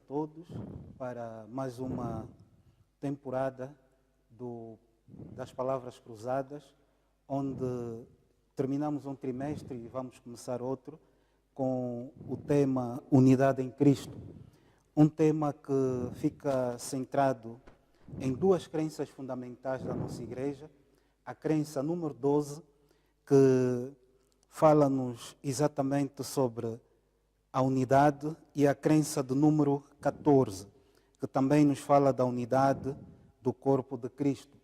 todos para mais uma temporada das Palavras Cruzadas, onde terminamos um trimestre e vamos começar outro com o tema Unidade em Cristo. Um tema que fica centrado em duas crenças fundamentais da nossa igreja. A crença número 12, que fala-nos exatamente sobre a unidade, e a crença de número 14, que também nos fala da unidade do corpo de Cristo.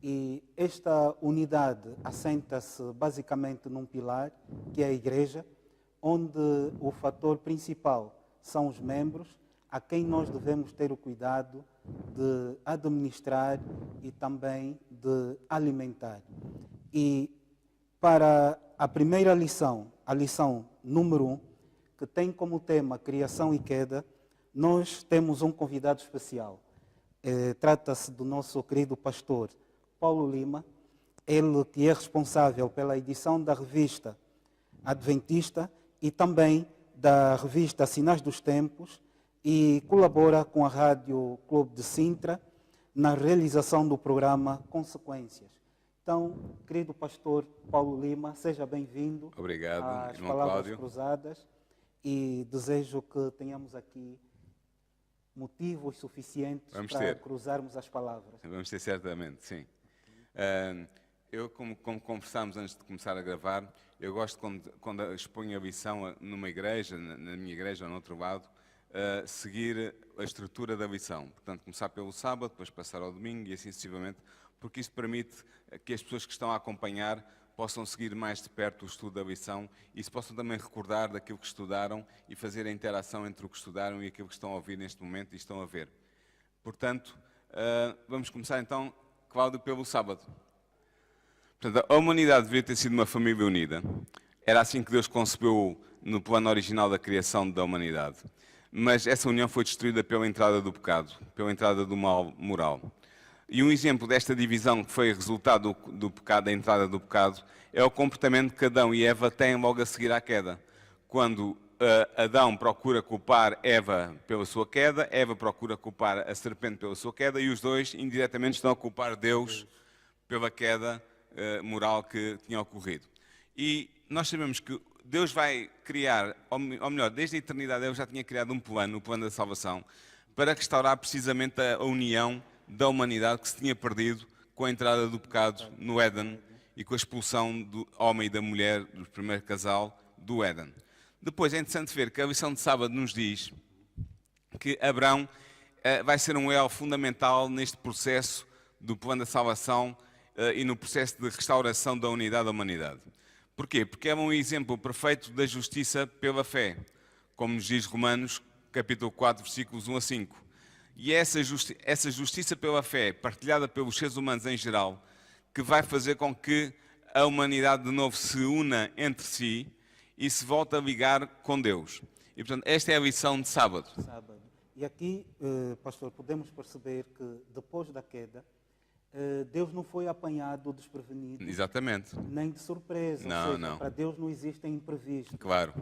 E esta unidade assenta-se basicamente num pilar, que é a igreja, onde o fator principal são os membros, a quem nós devemos ter o cuidado de administrar e também de alimentar. E para a primeira lição, a lição número 1, que tem como tema criação e queda, nós temos um convidado especial. Trata-se do nosso querido pastor Paulo Lima, ele que é responsável pela edição da revista Adventista e também da revista Sinais dos Tempos, e colabora com a Rádio Clube de Sintra na realização do programa Consequências. Então, querido pastor Paulo Lima, seja bem-vindo. Obrigado, às irmão Palavras Cláudio. Cruzadas, e desejo que tenhamos aqui motivos suficientes para cruzarmos as palavras. Vamos ter, certamente, sim. Eu, como conversámos antes de começar a gravar, eu gosto, quando exponho a lição numa igreja, na minha igreja ou no outro lado, seguir a estrutura da lição. Portanto, começar pelo sábado, depois passar ao domingo e assim sucessivamente, porque isso permite que as pessoas que estão a acompanhar possam seguir mais de perto o estudo da lição e se possam também recordar daquilo que estudaram e fazer a interação entre o que estudaram e aquilo que estão a ouvir neste momento e estão a ver. Portanto, vamos começar então, Cláudio, pelo sábado. Portanto, a humanidade deveria ter sido uma família unida. Era assim que Deus concebeu no plano original da criação da humanidade. Mas essa união foi destruída pela entrada do pecado, pela entrada do mal moral. E um exemplo desta divisão que foi resultado do pecado, da entrada do pecado, é o comportamento que Adão e Eva têm logo a seguir à queda. Quando Adão procura culpar Eva pela sua queda, Eva procura culpar a serpente pela sua queda, e os dois indiretamente estão a culpar Deus pela queda moral que tinha ocorrido. E nós sabemos que Deus vai criar, ou melhor, desde a eternidade Deus já tinha criado um plano, o plano da salvação, para restaurar precisamente a união da humanidade que se tinha perdido com a entrada do pecado no Éden e com a expulsão do homem e da mulher, do primeiro casal, do Éden. Depois é interessante ver que a lição de sábado nos diz que Abraão vai ser um elo fundamental neste processo do plano da salvação e no processo de restauração da unidade da humanidade. Porquê? Porque é um exemplo perfeito da justiça pela fé, como nos diz Romanos, capítulo 4, versículos 1 a 5. E é essa justiça pela fé, partilhada pelos seres humanos em geral, que vai fazer com que a humanidade de novo se una entre si e se volte a ligar com Deus. E, portanto, esta é a lição de sábado. E aqui, pastor, podemos perceber que depois da queda, Deus não foi apanhado desprevenido. Exatamente. Nem de surpresa. Não, ou seja, não. Para Deus não existem imprevistos. Claro.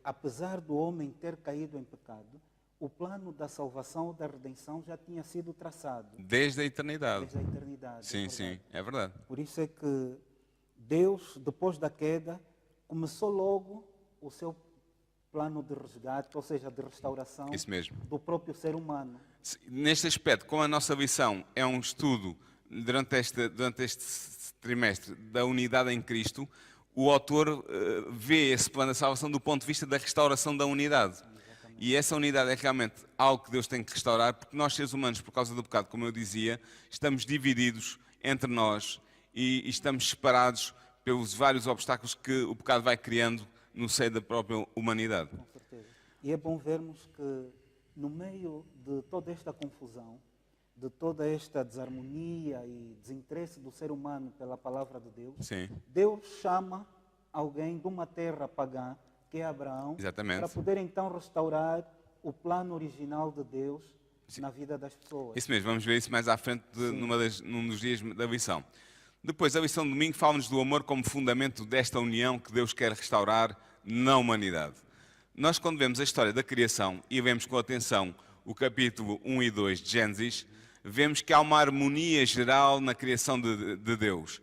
Apesar do homem ter caído em pecado, o plano da salvação, da redenção, já tinha sido traçado. Desde a eternidade. Desde a eternidade. Sim, sim, é verdade. Por isso é que Deus, depois da queda, começou logo o seu plano de resgate, ou seja, de restauração do próprio ser humano. Neste aspecto, como a nossa lição é um estudo durante este trimestre da unidade em Cristo, o autor vê esse plano de salvação do ponto de vista da restauração da unidade. E essa unidade é realmente algo que Deus tem que restaurar, porque nós, seres humanos, por causa do pecado, como eu dizia, estamos divididos entre nós e estamos separados pelos vários obstáculos que o pecado vai criando no seio da própria humanidade. Com certeza. E é bom vermos que, no meio de toda esta confusão, de toda esta desarmonia e desinteresse do ser humano pela palavra de Deus, sim, Deus chama alguém de uma terra pagã, que é Abraão, exatamente, para poder então restaurar o plano original de Deus, sim, na vida das pessoas. Isso mesmo, vamos ver isso mais à frente num dos dias da lição. Depois, a lição de domingo fala-nos do amor como fundamento desta união que Deus quer restaurar na humanidade. Nós, quando vemos a história da criação e vemos com atenção o capítulo 1 e 2 de Gênesis, vemos que há uma harmonia geral na criação de Deus,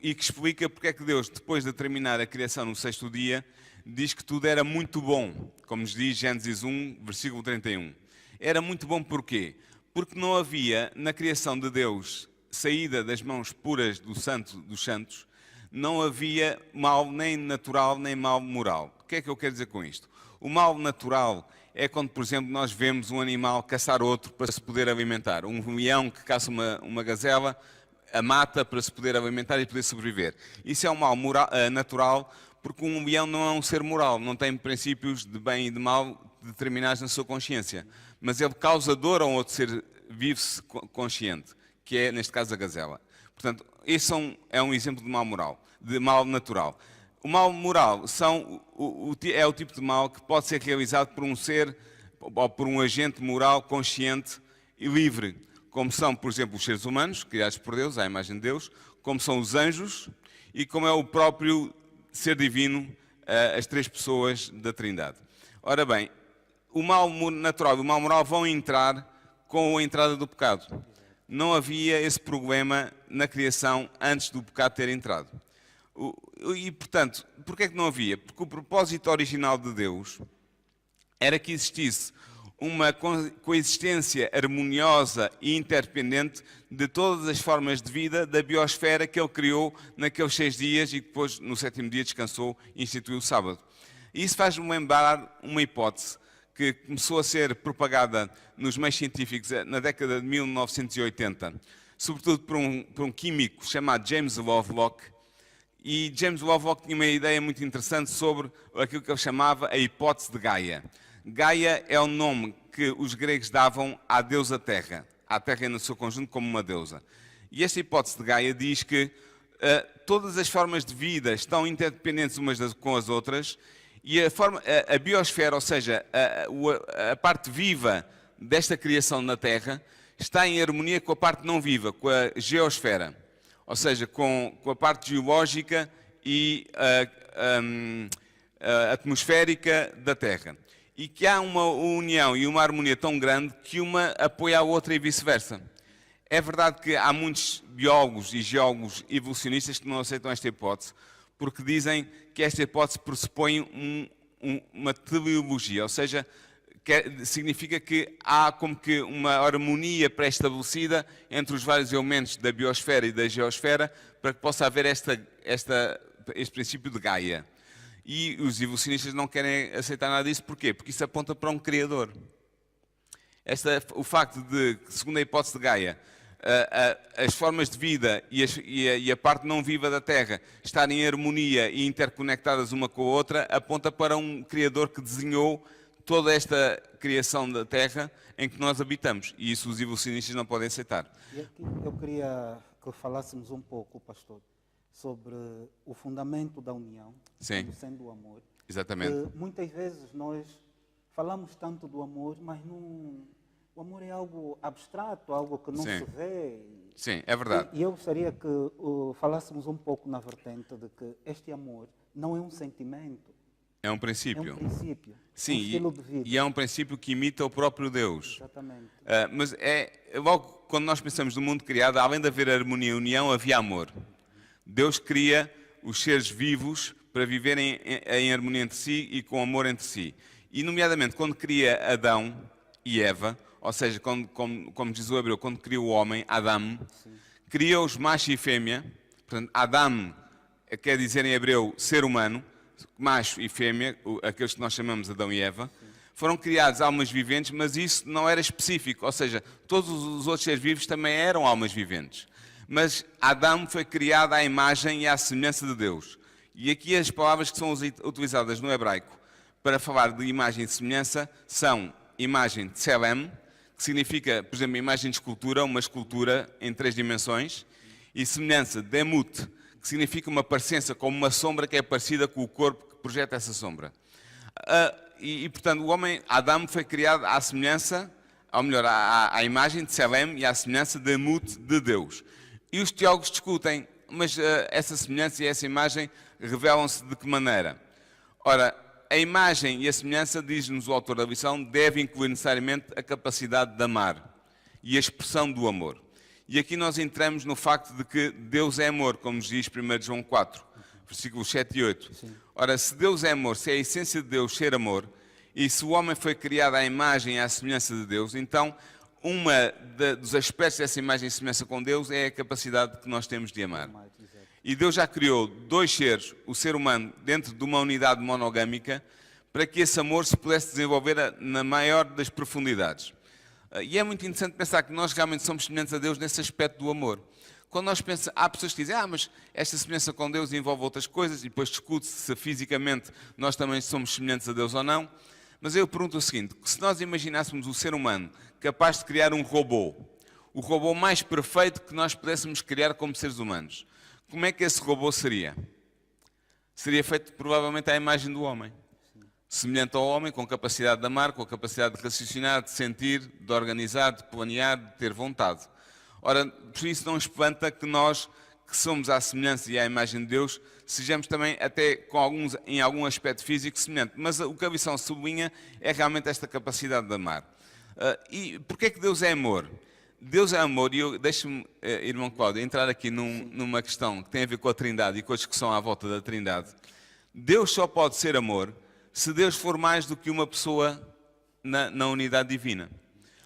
e que explica porque é que Deus, depois de terminar a criação no sexto dia, diz que tudo era muito bom, como nos diz Gênesis 1, versículo 31. Era muito bom porquê? Porque não havia na criação de Deus, saída das mãos puras do Santo dos Santos, não havia mal nem natural nem mal moral. O que é que eu quero dizer com isto? O mal natural é quando, por exemplo, nós vemos um animal caçar outro para se poder alimentar. Um leão que caça uma gazela, a mata para se poder alimentar e poder sobreviver. Isso é um mal natural, porque um leão não é um ser moral, não tem princípios de bem e de mal determinados na sua consciência. Mas ele causa dor a um outro ser vivo consciente, que é, neste caso, a gazela. Portanto, esse é um exemplo de mal moral, de mal natural. O mal moral é o tipo de mal que pode ser realizado por um ser ou por um agente moral consciente e livre, como são, por exemplo, os seres humanos, criados por Deus, à imagem de Deus, como são os anjos e como é o próprio ser divino, as três pessoas da Trindade. Ora bem, o mal natural e o mal moral vão entrar com a entrada do pecado. Não havia esse problema na criação antes do pecado ter entrado. E, portanto, porquê é que não havia? Porque o propósito original de Deus era que existisse uma coexistência harmoniosa e interdependente de todas as formas de vida da biosfera que Ele criou naqueles 6 dias e depois, no 7º dia, descansou e instituiu o sábado. E isso faz-me lembrar uma hipótese que começou a ser propagada nos meios científicos na década de 1980, sobretudo por um químico chamado James Lovelock. E James Lovelock tinha uma ideia muito interessante sobre aquilo que ele chamava a hipótese de Gaia. Gaia é o nome que os gregos davam à deusa Terra, à Terra no seu conjunto como uma deusa. E esta hipótese de Gaia diz que todas as formas de vida estão interdependentes umas com as outras e a biosfera, ou seja, a parte viva desta criação na Terra, está em harmonia com a parte não viva, com a geosfera, ou seja, com a parte geológica e atmosférica da Terra. E que há uma união e uma harmonia tão grande que uma apoia a outra e vice-versa. É verdade que há muitos biólogos e geólogos evolucionistas que não aceitam esta hipótese, porque dizem que esta hipótese pressupõe uma teleologia, ou seja, significa que há como que uma harmonia pré-estabelecida entre os vários elementos da biosfera e da geosfera para que possa haver este princípio de Gaia. E os evolucionistas não querem aceitar nada disso. Porquê? Porque isso aponta para um Criador. O facto de, segundo a hipótese de Gaia, as formas de vida e a parte não viva da Terra estarem em harmonia e interconectadas uma com a outra, aponta para um Criador que desenhou toda esta criação da Terra em que nós habitamos. E isso os evolucionistas não podem aceitar. E aqui eu queria que falássemos um pouco, pastor, sobre o fundamento da união, como sendo o amor. Exatamente. Que muitas vezes nós falamos tanto do amor, mas não, o amor é algo abstrato, algo que não se vê. Sim, é verdade. E eu gostaria que falássemos um pouco na vertente de que este amor não é um sentimento. É um princípio. É um princípio. Sim, um estilo de vida. E é um princípio que imita o próprio Deus. Exatamente. Mas logo quando nós pensamos no mundo criado, além de haver harmonia e união, havia amor. Deus cria os seres vivos para viverem em harmonia entre si e com amor entre si. E, nomeadamente, quando cria Adão e Eva, ou seja, como diz o hebreu, quando cria o homem, Adam, cria-os macho e fêmea. Portanto, Adam quer dizer em hebreu ser humano, macho e fêmea, aqueles que nós chamamos Adão e Eva. Foram criados almas viventes, mas isso não era específico, ou seja, todos os outros seres vivos também eram almas viventes. Mas Adão foi criado à imagem e à semelhança de Deus. E aqui as palavras que são utilizadas no hebraico para falar de imagem e semelhança são imagem de Tselem, que significa, por exemplo, imagem de escultura, uma escultura em 3 dimensões, e semelhança de Demut, que significa uma parecença, como uma sombra que é parecida com o corpo que projeta essa sombra. Portanto, o homem, Adão, foi criado à semelhança, ou melhor, à imagem de Tselem e à semelhança de Demut de Deus. E os teólogos discutem, mas essa semelhança e essa imagem revelam-se de que maneira? Ora, a imagem e a semelhança, diz-nos o autor da lição, deve incluir necessariamente a capacidade de amar e a expressão do amor. E aqui nós entramos no facto de que Deus é amor, como nos diz 1 João 4, versículos 7 e 8. Sim. Ora, se Deus é amor, se é a essência de Deus ser amor, e se o homem foi criado à imagem e à semelhança de Deus, então dos aspectos dessa imagem e semelhança com Deus é a capacidade que nós temos de amar. E Deus já criou dois seres, o ser humano, dentro de uma unidade monogâmica, para que esse amor se pudesse desenvolver na maior das profundidades. E é muito interessante pensar que nós realmente somos semelhantes a Deus nesse aspecto do amor. Quando nós pensamos, há pessoas que dizem, mas esta semelhança com Deus envolve outras coisas, e depois discute-se se fisicamente nós também somos semelhantes a Deus ou não. Mas eu pergunto o seguinte, se nós imaginássemos o ser humano capaz de criar um robô, o robô mais perfeito que nós pudéssemos criar como seres humanos, como é que esse robô seria? Seria feito provavelmente à imagem do homem. Semelhante ao homem, com capacidade de amar, com a capacidade de raciocinar, de sentir, de organizar, de planear, de ter vontade. Ora, por isso não espanta que nós, que somos à semelhança e à imagem de Deus, sejamos também até em algum aspecto físico semelhante. Mas o que a lição sublinha é realmente esta capacidade de amar. E porquê é que Deus é amor? Deus é amor, e deixe-me, irmão Cláudio, entrar aqui numa questão que tem a ver com a Trindade e com a discussão à volta da Trindade. Deus só pode ser amor se Deus for mais do que uma pessoa na unidade divina.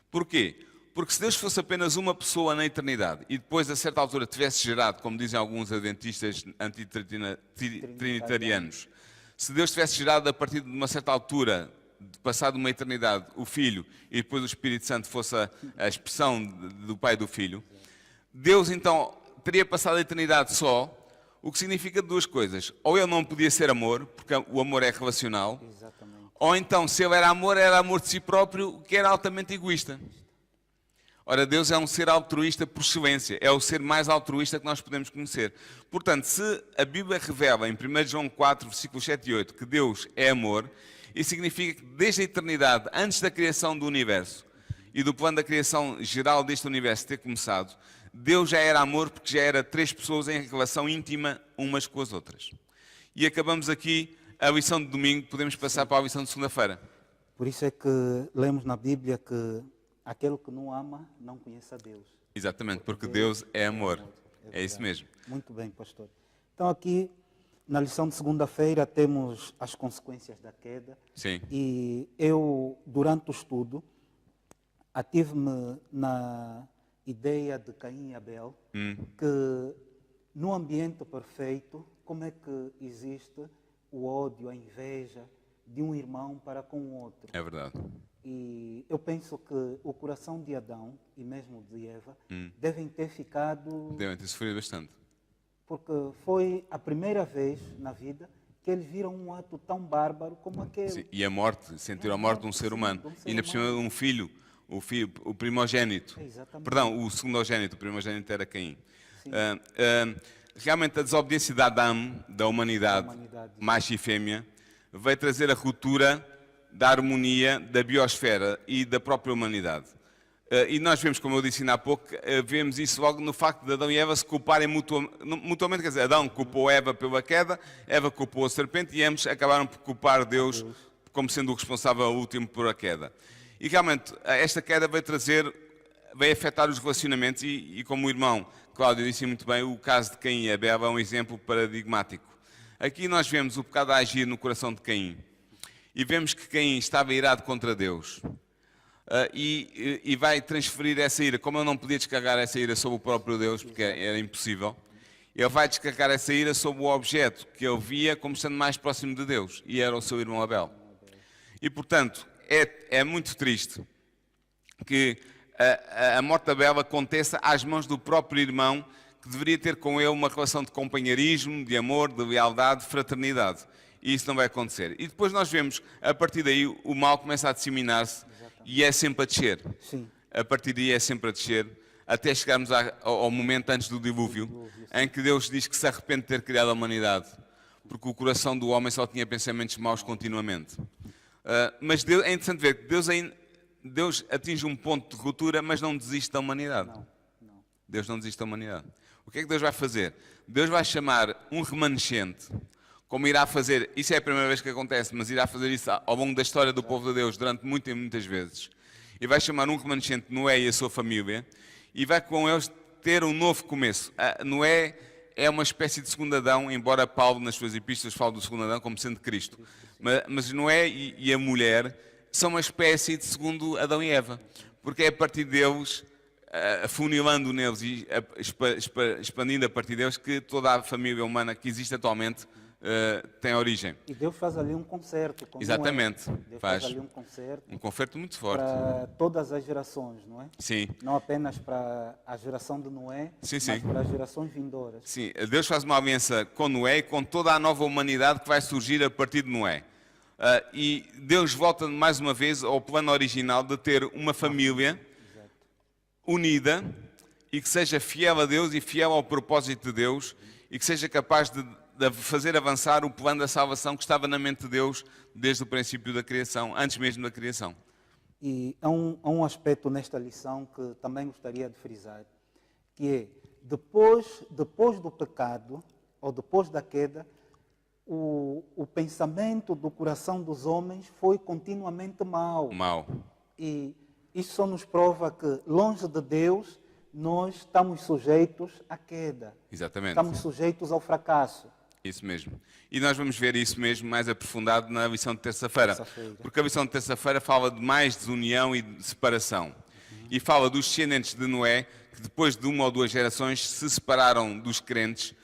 Porquê? Porque se Deus fosse apenas uma pessoa na eternidade e depois a certa altura tivesse gerado, como dizem alguns adventistas antitrinitarianos, se Deus tivesse gerado a partir de uma certa altura, passado uma eternidade, o Filho e depois o Espírito Santo fosse a expressão do Pai e do Filho, Deus então teria passado a eternidade só, o que significa duas coisas. Ou ele não podia ser amor, porque o amor é relacional, Exatamente. ou então se ele era amor de si próprio, que era altamente egoísta. Ora, Deus é um ser altruísta por excelência, é o ser mais altruísta que nós podemos conhecer. Portanto, se a Bíblia revela em 1 João 4, versículos 7 e 8, que Deus é amor, isso significa que desde a eternidade, antes da criação do universo e do plano da criação geral deste universo ter começado, Deus já era amor porque já era três pessoas em relação íntima umas com as outras. E acabamos aqui a lição de domingo, podemos passar para a lição de segunda-feira. Por isso é que lemos na Bíblia que aquele que não ama não conhece a Deus. Exatamente, porque Deus é amor. É isso mesmo. Muito bem, pastor. Então aqui, na lição de segunda-feira, temos as consequências da queda. Sim. E eu, durante o estudo, ative-me na ideia de Caim e Abel, que no ambiente perfeito, como é que existe o ódio, a inveja de um irmão para com o outro? É verdade. E eu penso que o coração de Adão e mesmo de Eva devem ter ficado... Devem ter sofrido bastante. Porque foi a primeira vez na vida que eles viram um ato tão bárbaro como aquele. Sim. E a morte, sentiram a morte de um ser humano. E ainda por cima de um filho, o primogênito. Exatamente. Perdão, o segundogênito, o primogênito era Caim. Realmente a desobediência de Adão, da humanidade, macho e fêmea, veio trazer a ruptura da harmonia da biosfera e da própria humanidade. E nós vemos, como eu disse ainda há pouco, vemos isso logo no facto de Adão e Eva se culparem mutuamente. Quer dizer, Adão culpou Eva pela queda, Eva culpou a serpente e ambos acabaram por culpar Deus como sendo o responsável último por a queda. E realmente esta queda veio afetar os relacionamentos e como o irmão Cláudio disse muito bem, o caso de Caim e Abel é um exemplo paradigmático. Aqui nós vemos o pecado a agir no coração de Caim. E vemos que Caim estava irado contra Deus. E vai transferir essa ira. Como ele não podia descarregar essa ira sobre o próprio Deus, porque era impossível, ele vai descarregar essa ira sobre o objeto que ele via como sendo mais próximo de Deus, e era o seu irmão Abel. E, portanto, é muito triste que a morte de Abel aconteça às mãos do próprio irmão, que deveria ter com ele uma relação de companheirismo, de amor, de lealdade, de fraternidade. E isso não vai acontecer. E depois nós vemos, a partir daí, o mal começa a disseminar-se e é sempre a descer. Sim. A partir daí é sempre a descer, até chegarmos ao momento antes do dilúvio, em que Deus diz que se arrepende de ter criado a humanidade, porque o coração do homem só tinha pensamentos maus continuamente. Mas Deus, é interessante ver que Deus atinge um ponto de ruptura, mas não desiste da humanidade. Não. Deus não desiste da humanidade. O que é que Deus vai fazer? Deus vai chamar um remanescente como irá fazer, isso é a primeira vez que acontece, mas irá fazer isso ao longo da história do povo de Deus durante muitas vezes. E vai chamar um remanescente, Noé e a sua família, e vai com eles ter um novo começo. Noé é uma espécie de segundo Adão, embora Paulo nas suas epístolas fale do segundo Adão como sendo Cristo. Mas Noé e a mulher são uma espécie de segundo Adão e Eva, porque é a partir deles, afunilando neles e expandindo a partir deles, que toda a família humana que existe atualmente tem origem. E Deus faz ali um concerto. Exatamente. Deus faz ali um concerto. Um concerto muito forte. Para todas as gerações, não é? Sim. Não apenas para a geração de Noé, Sim, mas sim. para as gerações vindouras. Sim, Deus faz uma aliança com Noé e com toda a nova humanidade que vai surgir a partir de Noé. E Deus volta mais uma vez ao plano original de ter uma família unida e que seja fiel a Deus e fiel ao propósito de Deus e que seja capaz de fazer avançar o plano da salvação que estava na mente de Deus desde o princípio da criação, antes mesmo da criação. E há um aspecto nesta lição que também gostaria de frisar, que é, depois do pecado, ou depois da queda, o pensamento do coração dos homens foi continuamente mau. E isso só nos prova que, longe de Deus, nós estamos sujeitos à queda. Exatamente. Estamos sujeitos ao fracasso. Isso mesmo. E nós vamos ver isso mesmo mais aprofundado na lição de terça-feira. Porque a lição de terça-feira fala de mais desunião e de separação. E fala dos descendentes de Noé, que depois de uma ou duas gerações se separaram dos crentes,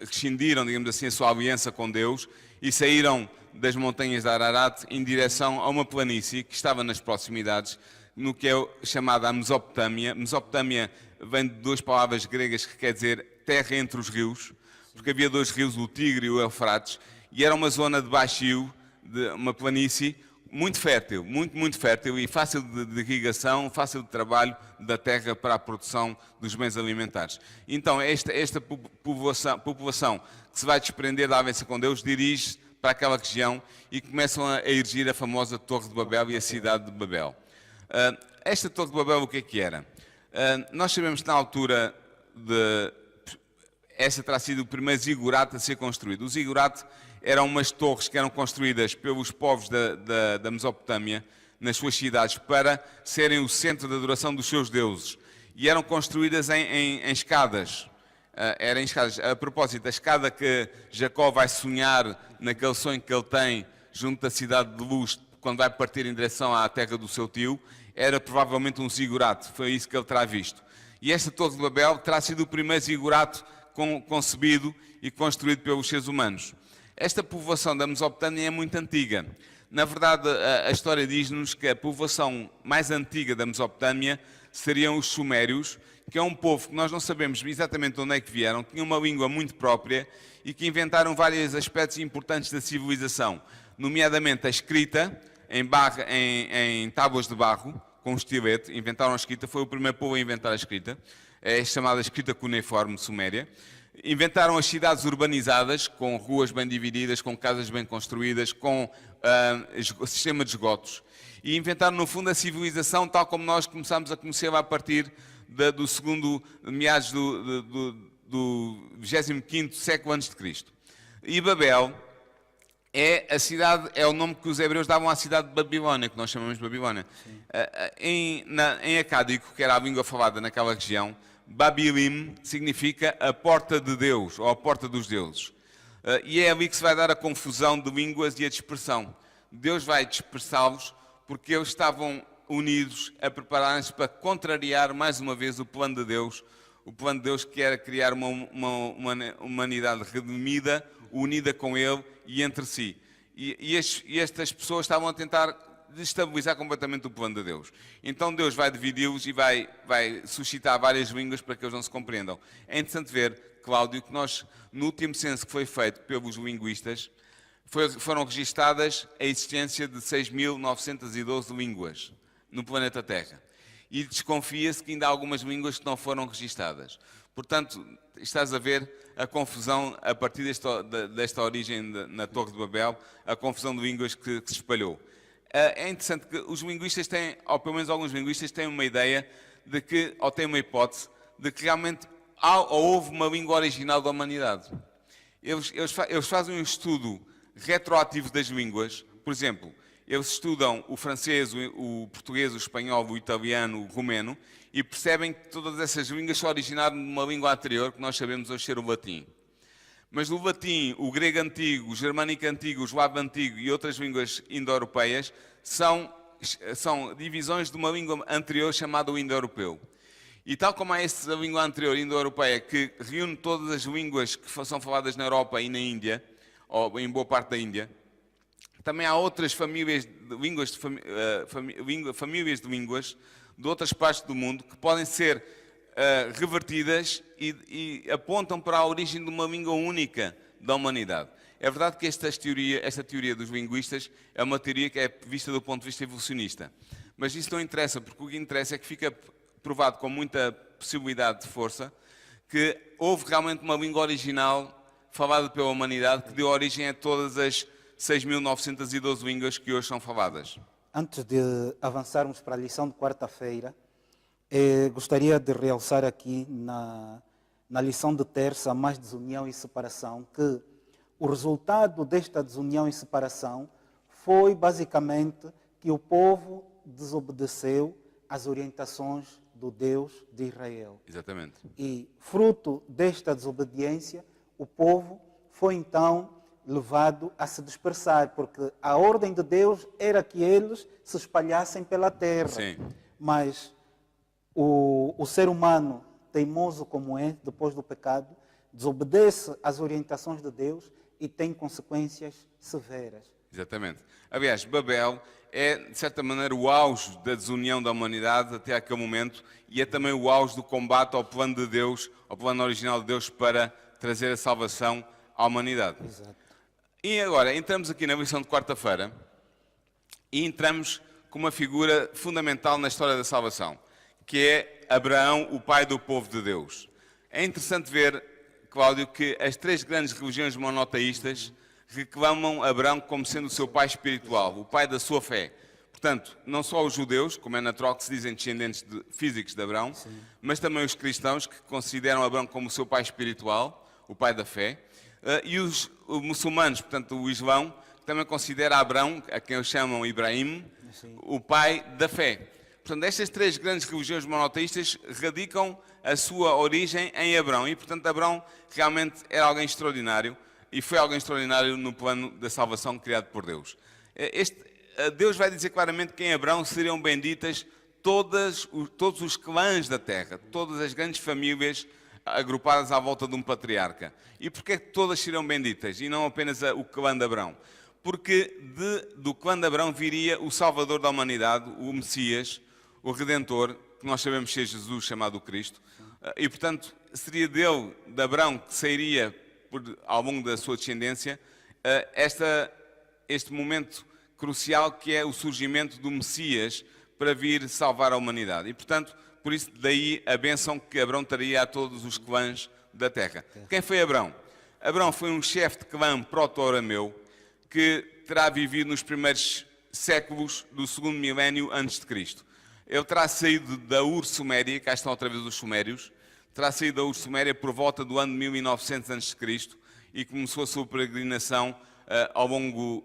rescindiram, digamos assim, a sua aliança com Deus e saíram das montanhas de Ararat em direção a uma planície que estava nas proximidades, no que é chamada a Mesopotâmia. Mesopotâmia vem de duas palavras gregas que quer dizer terra entre os rios, porque havia dois rios, o Tigre e o Eufrates, e era uma zona de baixio, de uma planície, muito fértil, muito fértil e fácil de irrigação, fácil de trabalho da terra para a produção dos bens alimentares. Então, esta população que se vai desprender da aliança com Deus dirige para aquela região e começam a erigir a famosa Torre de Babel e a cidade de Babel. Esta Torre de Babel, o que é que era? Nós sabemos que na altura essa terá sido o primeiro zigurate a ser construído. O zigurate eram umas torres que eram construídas pelos povos da Mesopotâmia nas suas cidades para serem o centro da adoração dos seus deuses. E eram construídas em escadas. Eram escadas. A propósito, a escada que Jacó vai sonhar naquele sonho que ele tem junto da cidade de Luz, quando vai partir em direção à terra do seu tio, era provavelmente um zigurate. Foi isso que ele terá visto. E esta Torre de Babel terá sido o primeiro zigurate concebido e construído pelos seres humanos. Esta povoação da Mesopotâmia é muito antiga. Na verdade, a história diz-nos que a povoação mais antiga da Mesopotâmia seriam os Sumérios, que é um povo que nós não sabemos exatamente de onde é que vieram, tinham uma língua muito própria e que inventaram vários aspectos importantes da civilização, nomeadamente a escrita em tábuas de barro, com um estilete. Inventaram a escrita, foi o primeiro povo a inventar a escrita, é chamada escrita cuneiforme suméria. Inventaram as cidades urbanizadas, com ruas bem divididas, com casas bem construídas, com sistema de esgotos. E inventaram, no fundo, a civilização tal como nós começámos a conhecê-la a partir do segundo, meados do 25º século a.C. E Babel é a cidade, é o nome que os hebreus davam à cidade de Babilónia, que nós chamamos de Babilónia. Em acádico, que era a língua falada naquela região, Babilim significa a porta de Deus, ou a porta dos deuses. E é ali que se vai dar a confusão de línguas e a dispersão. Deus vai dispersá-los porque eles estavam unidos a prepararem-se para contrariar mais uma vez o plano de Deus, o plano de Deus que era criar uma humanidade redimida, unida com Ele e entre si. E estas pessoas estavam a tentar destabilizar completamente o plano de Deus. Então Deus vai dividi-los e vai suscitar várias línguas para que eles não se compreendam. É interessante ver, Cláudio, que nós, no último censo que foi feito pelos linguistas, foram registadas a existência de 6.912 línguas no planeta Terra. E desconfia-se que ainda há algumas línguas que não foram registadas. Portanto, estás a ver a confusão, a partir desta origem na Torre de Babel, a confusão de línguas que se espalhou. É interessante que os linguistas têm, ou pelo menos alguns linguistas, têm uma ideia de que, ou têm uma hipótese, de que realmente houve uma língua original da humanidade. Eles fazem um estudo retroativo das línguas. Por exemplo, eles estudam o francês, o português, o espanhol, o italiano, o romeno, e percebem que todas essas línguas são originadas de uma língua anterior, que nós sabemos hoje ser o latim. Mas o latim, o grego antigo, o germânico antigo, o eslavo antigo e outras línguas indo-europeias são divisões de uma língua anterior chamada o indo-europeu. E tal como há essa língua anterior indo-europeia que reúne todas as línguas que são faladas na Europa e na Índia, ou em boa parte da Índia, também há outras famílias de línguas, famílias de línguas de outras partes do mundo que podem ser revertidas e apontam para a origem de uma língua única da humanidade. É verdade que esta teoria dos linguistas é uma teoria que é vista do ponto de vista evolucionista. Mas isso não interessa, porque o que interessa é que fica provado com muita possibilidade de força que houve realmente uma língua original falada pela humanidade que deu origem a todas as 6.912 línguas que hoje são faladas. Antes de avançarmos para a lição de quarta-feira, gostaria de realçar aqui na lição de terça, mais desunião e separação, que o resultado desta desunião e separação foi basicamente que o povo desobedeceu às orientações do Deus de Israel. Exatamente. E fruto desta desobediência, o povo foi então levado a se dispersar, porque a ordem de Deus era que eles se espalhassem pela terra. Sim. Mas o ser humano, teimoso como é, depois do pecado, desobedece às orientações de Deus e tem consequências severas. Exatamente. Aliás, Babel é, de certa maneira, o auge da desunião da humanidade até aquele momento e é também o auge do combate ao plano de Deus, ao plano original de Deus para trazer a salvação à humanidade. Exato. E agora, entramos aqui na lição de quarta-feira e entramos com uma figura fundamental na história da salvação, que é Abraão, o pai do povo de Deus. É interessante ver, Cláudio, que as três grandes religiões monoteístas reclamam Abraão como sendo o seu pai espiritual, o pai da sua fé. Portanto, não só os judeus, como é natural que se dizem descendentes físicos de Abraão, sim, mas também os cristãos que consideram Abraão como o seu pai espiritual, o pai da fé, e os muçulmanos, portanto o Islão, também considera Abraão, a quem eles chamam Ibrahim, sim, o pai da fé. Portanto, estas três grandes religiões monoteístas radicam a sua origem em Abraão e, portanto, Abraão realmente era alguém extraordinário e foi alguém extraordinário no plano da salvação criado por Deus. Deus vai dizer claramente que em Abraão seriam benditas todos os clãs da terra, todas as grandes famílias agrupadas à volta de um patriarca. E porquê que todas serão benditas e não apenas o clã de Abraão? Porque do clã de Abraão viria o Salvador da humanidade, o Messias, o Redentor, que nós sabemos ser Jesus, chamado Cristo. E, portanto, seria dele, de Abraão, que sairia ao longo da sua descendência este momento crucial que é o surgimento do Messias para vir salvar a humanidade. E, portanto, por isso, daí a bênção que Abraão teria a todos os clãs da terra. Quem foi Abraão? Abraão foi um chefe de clã proto-arameu que terá vivido nos primeiros séculos do segundo milénio antes de Cristo. Ele terá saído da Ur-Suméria, cá estão outra vez os sumérios, terá saído da Ur-Suméria por volta do ano de 1900 a.C. e começou a sua peregrinação ao longo,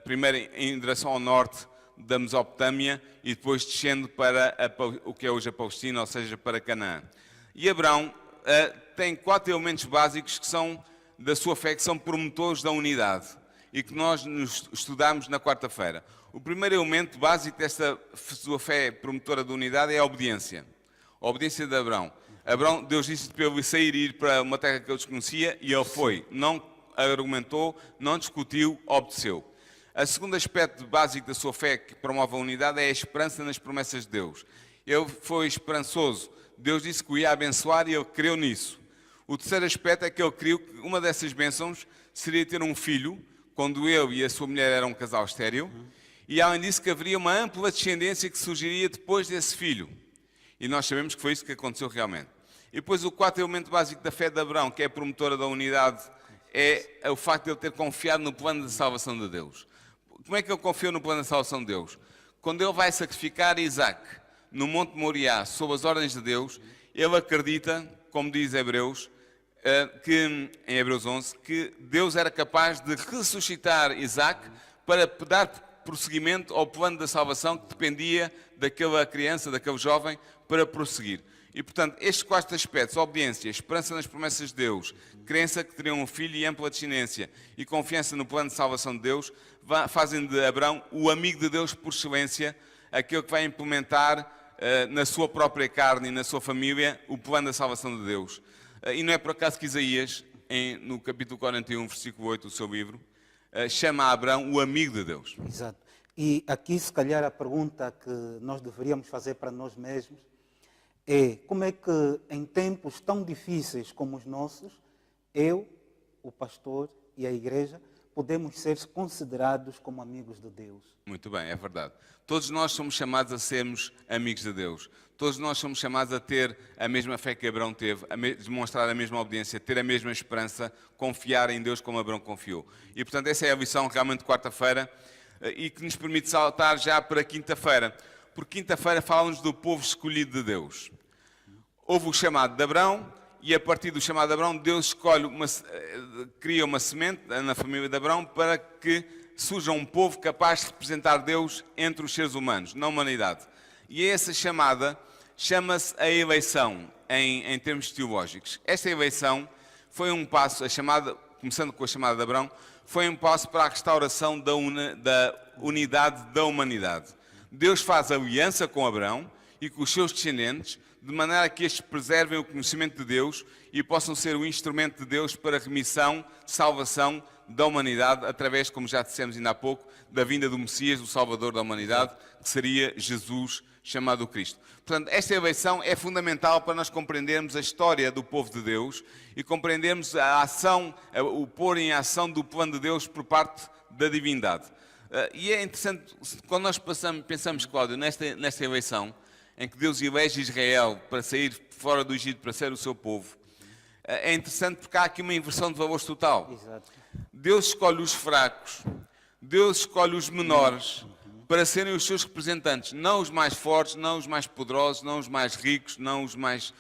primeiro em direção ao norte da Mesopotâmia e depois descendo para o que é hoje a Palestina, ou seja, para Canaã. E Abraão tem 4 elementos básicos que são da sua fé, que são promotores da unidade e que nós nos estudamos na quarta-feira. O primeiro elemento básico desta sua fé promotora da unidade é a obediência. A obediência de Abraão. Abraão, Deus disse para ele sair e ir para uma terra que ele desconhecia e ele foi. Não argumentou, não discutiu, obedeceu. O segundo aspecto básico da sua fé que promove a unidade é a esperança nas promessas de Deus. Ele foi esperançoso. Deus disse que o ia abençoar e ele creu nisso. O terceiro aspecto é que ele creu que uma dessas bênçãos seria ter um filho, quando ele e a sua mulher eram um casal estéril, e além disso que haveria uma ampla descendência que surgiria depois desse filho. E nós sabemos que foi isso que aconteceu realmente. E depois o quarto elemento básico da fé de Abraão, que é a promotora da unidade, é o facto de ele ter confiado no plano de salvação de Deus. Como é que ele confiou no plano de salvação de Deus? Quando ele vai sacrificar Isaac no Monte Moriá, sob as ordens de Deus, ele acredita, como diz Hebreus, que, em Hebreus 11, que Deus era capaz de ressuscitar Isaac para dar prosseguimento ao plano da salvação que dependia daquela criança, daquele jovem, para prosseguir. E, portanto, estes 4 aspectos, obediência, esperança nas promessas de Deus, crença que teriam um filho e ampla descendência e confiança no plano de salvação de Deus, fazem de Abraão o amigo de Deus por excelência, aquele que vai implementar na sua própria carne e na sua família o plano da salvação de Deus. E não é por acaso que Isaías, no capítulo 41, versículo 8 do seu livro, chama a Abraão o amigo de Deus. Exato. E aqui, se calhar, a pergunta que nós deveríamos fazer para nós mesmos é: como é que, em tempos tão difíceis como os nossos, eu, o pastor e a igreja podemos ser considerados como amigos de Deus? Muito bem, é verdade. Todos nós somos chamados a sermos amigos de Deus. Todos nós somos chamados a ter a mesma fé que Abraão teve, a demonstrar a mesma obediência, ter a mesma esperança, confiar em Deus como Abraão confiou. E, portanto, essa é a lição realmente de quarta-feira e que nos permite saltar já para quinta-feira. Porque quinta-feira fala-nos do povo escolhido de Deus. Houve o chamado de Abraão e, a partir do chamado de Abraão, Deus cria uma semente na família de Abraão para que surja um povo capaz de representar Deus entre os seres humanos, na humanidade. E essa chamada chama-se a eleição, em termos teológicos. Esta eleição foi um passo, começando com a chamada de Abraão, foi um passo para a restauração da unidade da humanidade. Deus faz aliança com Abraão e com os seus descendentes, de maneira que estes preservem o conhecimento de Deus e possam ser o instrumento de Deus para a remissão, salvação da humanidade, através, como já dissemos ainda há pouco, da vinda do Messias, do Salvador da humanidade, que seria Jesus, chamado Cristo. Portanto, esta eleição é fundamental para nós compreendermos a história do povo de Deus e compreendermos a ação, o pôr em ação do plano de Deus por parte da divindade. E é interessante, quando nós pensamos, Cláudio, nesta eleição, em que Deus elege Israel para sair fora do Egito, para ser o seu povo, é interessante porque há aqui uma inversão de valores total. Exato. Deus escolhe os fracos, Deus escolhe os menores para serem os seus representantes, não os mais fortes, não os mais poderosos, não os mais ricos, não os mais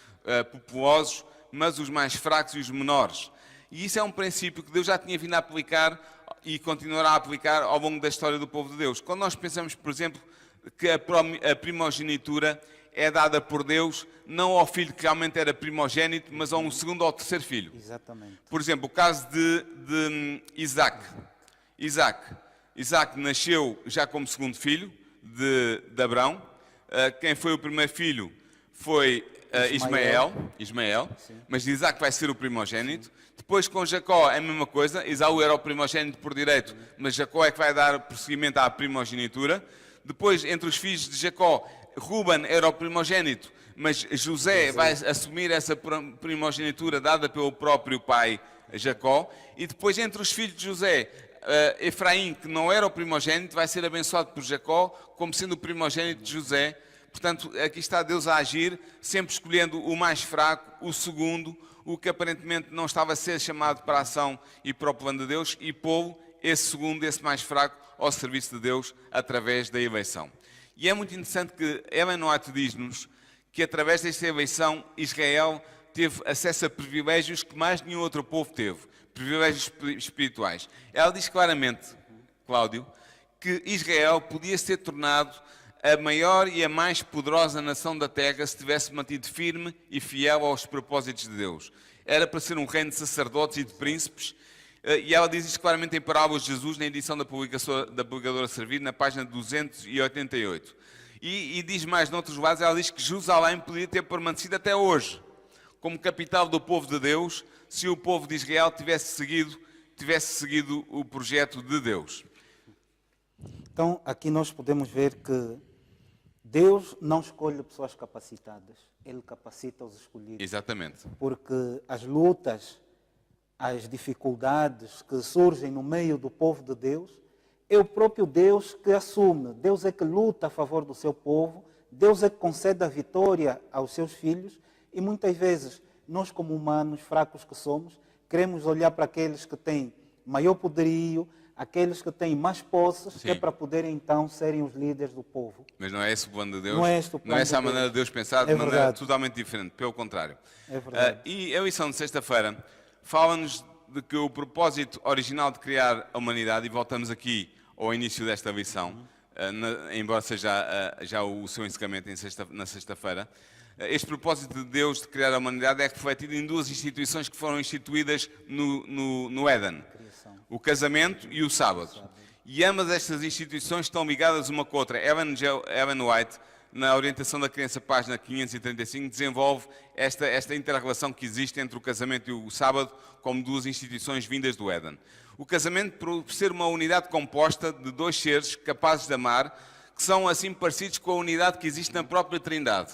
populosos, mas os mais fracos e os menores. E isso é um princípio que Deus já tinha vindo a aplicar e continuará a aplicar ao longo da história do povo de Deus. Quando nós pensamos, por exemplo, que a primogenitura é dada por Deus não ao filho que realmente era primogênito, mas a um segundo ou terceiro filho. Exatamente. Por exemplo, o caso de Isaac. Isaac nasceu já como segundo filho de Abraão. Quem foi o primeiro filho foi Ismael, mas Isaac vai ser o primogênito. Depois com Jacó é a mesma coisa, Esaú era o primogênito por direito, mas Jacó é que vai dar prosseguimento à primogenitura. Depois, entre os filhos de Jacó, Ruben era o primogênito, mas José vai assumir essa primogenitura dada pelo próprio pai Jacó. E depois, entre os filhos de José, Efraim, que não era o primogênito, vai ser abençoado por Jacó como sendo o primogênito de José. Portanto, aqui está Deus a agir, sempre escolhendo o mais fraco, o segundo, o que aparentemente não estava a ser chamado para a ação e para o plano de Deus, e pô-lo, esse segundo, esse mais fraco, ao serviço de Deus através da eleição. E é muito interessante que Ellen White diz-nos que através desta eleição Israel teve acesso a privilégios que mais nenhum outro povo teve, privilégios espirituais. Ela diz claramente, Cláudio, que Israel podia ser tornado a maior e a mais poderosa nação da terra se tivesse mantido firme e fiel aos propósitos de Deus. Era para ser um reino de sacerdotes e de príncipes. E ela diz isto claramente em Parábolas de Jesus, na edição da Publicadora Servir, na página 288. E diz mais noutros lados, ela diz que Jerusalém podia ter permanecido até hoje como capital do povo de Deus, se o povo de Israel tivesse seguido o projeto de Deus. Então, aqui nós podemos ver que Deus não escolhe pessoas capacitadas, Ele capacita os escolhidos. Exatamente. Porque as lutas, as dificuldades que surgem no meio do povo de Deus, é o próprio Deus que assume. Deus é que luta a favor do seu povo, Deus é que concede a vitória aos seus filhos, e muitas vezes nós, como humanos fracos que somos, queremos olhar para aqueles que têm maior poderio, aqueles que têm mais posses, que é Sim. para poderem então serem os líderes do povo. Mas não é esse o plano de Deus. Não é este o plano Não é essa a de maneira de Deus pensar, de É maneira verdade. totalmente diferente, pelo contrário. É verdade. E a lição de sexta-feira fala-nos de que o propósito original de criar a humanidade, e voltamos aqui ao início desta lição, embora seja já o seu encerramento na sexta-feira, este propósito de Deus de criar a humanidade é refletido em duas instituições que foram instituídas no Éden: o casamento e o sábado. E ambas estas instituições estão ligadas uma com a outra. Ellen White, na Orientação da Criança, página 535, desenvolve esta inter-relação que existe entre o casamento e o sábado como duas instituições vindas do Éden. O casamento, por ser uma unidade composta de dois seres capazes de amar, que são assim parecidos com a unidade que existe na própria Trindade.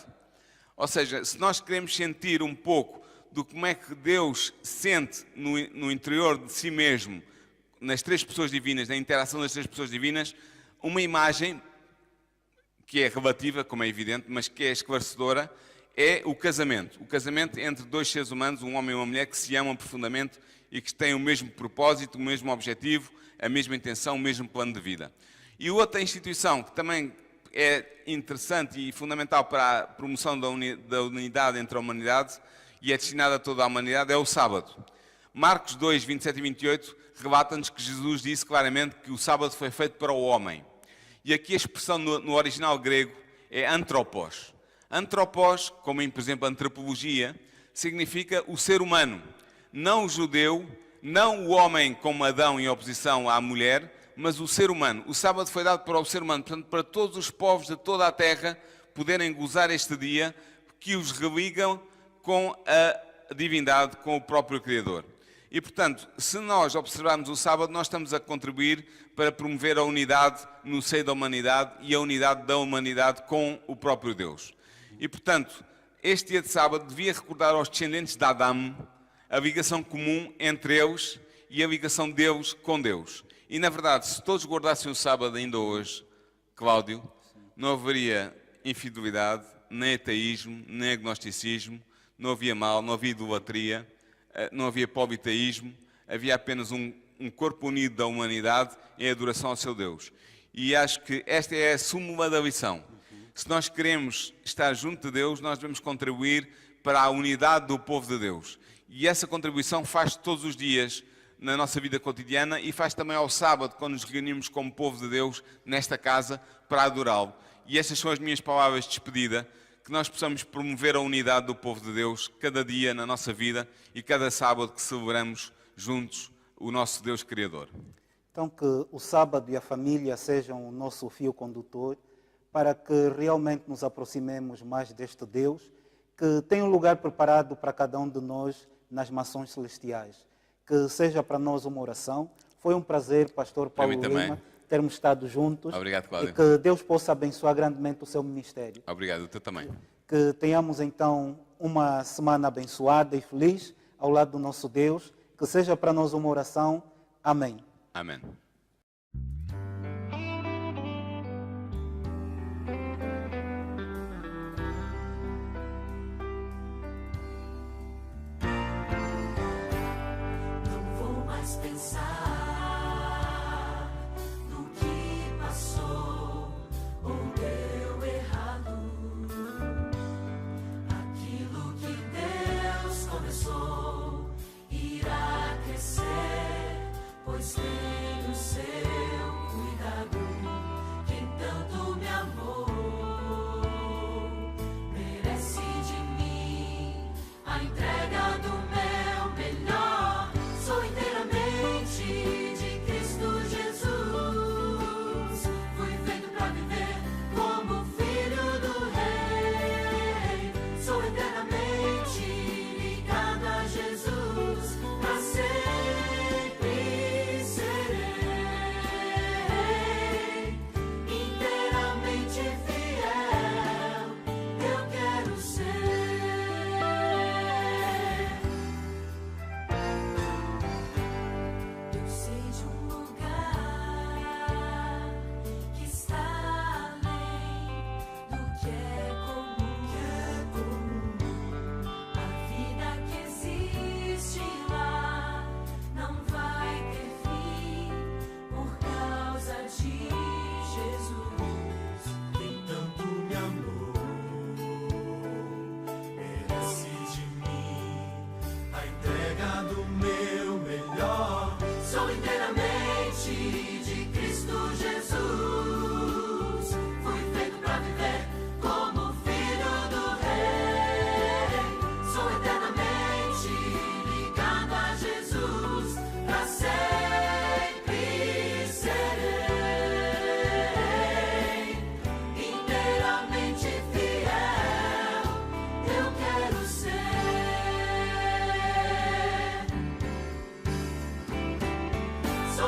Ou seja, se nós queremos sentir um pouco do como é que Deus sente no interior de si mesmo, nas três pessoas divinas, na interação das três pessoas divinas, uma imagem que é relativa, como é evidente, mas que é esclarecedora, é o casamento. O casamento entre dois seres humanos, um homem e uma mulher, que se amam profundamente e que têm o mesmo propósito, o mesmo objetivo, a mesma intenção, o mesmo plano de vida. E outra instituição que também é interessante e fundamental para a promoção da unidade entre a humanidade e é destinada a toda a humanidade é o sábado. Marcos 2, 27 e 28 relata-nos que Jesus disse claramente que o sábado foi feito para o homem. E aqui a expressão no original grego é antropos. Antropos, como em, por exemplo, antropologia, significa o ser humano. Não o judeu, não o homem como Adão em oposição à mulher, mas o ser humano. O sábado foi dado para o ser humano, portanto, para todos os povos de toda a terra poderem gozar este dia que os religam com a divindade, com o próprio Criador. E, portanto, se nós observarmos o sábado, nós estamos a contribuir para promover a unidade no seio da humanidade e a unidade da humanidade com o próprio Deus. E, portanto, este dia de sábado devia recordar aos descendentes de Adão a ligação comum entre eles e a ligação deles com Deus. E, na verdade, se todos guardassem o sábado ainda hoje, Cláudio, não haveria infidelidade, nem ateísmo, nem agnosticismo, não havia mal, não havia idolatria, não havia politeísmo, havia apenas um corpo unido da humanidade em adoração ao seu Deus. E acho que esta é a súmula da lição. Se nós queremos estar junto de Deus, nós devemos contribuir para a unidade do povo de Deus. E essa contribuição faz todos os dias na nossa vida cotidiana e faz também ao sábado, quando nos reunimos como povo de Deus nesta casa para adorá-lo. E estas são as minhas palavras de despedida, que nós possamos promover a unidade do povo de Deus cada dia na nossa vida e cada sábado que celebramos juntos o nosso Deus Criador. Então que o sábado e a família sejam o nosso fio condutor para que realmente nos aproximemos mais deste Deus, que tem um lugar preparado para cada um de nós nas mansões celestiais. Que seja para nós uma oração. Foi um prazer, pastor Paulo Lima, termos estado juntos. Obrigado, Cláudio. E que Deus possa abençoar grandemente o seu ministério. Obrigado, o teu também. Que tenhamos então uma semana abençoada e feliz ao lado do nosso Deus. Que seja para nós uma oração. Amém. Amém. Pensar no que passou ou deu errado, aquilo que Deus começou irá crescer, pois tem o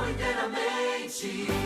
inteiramente.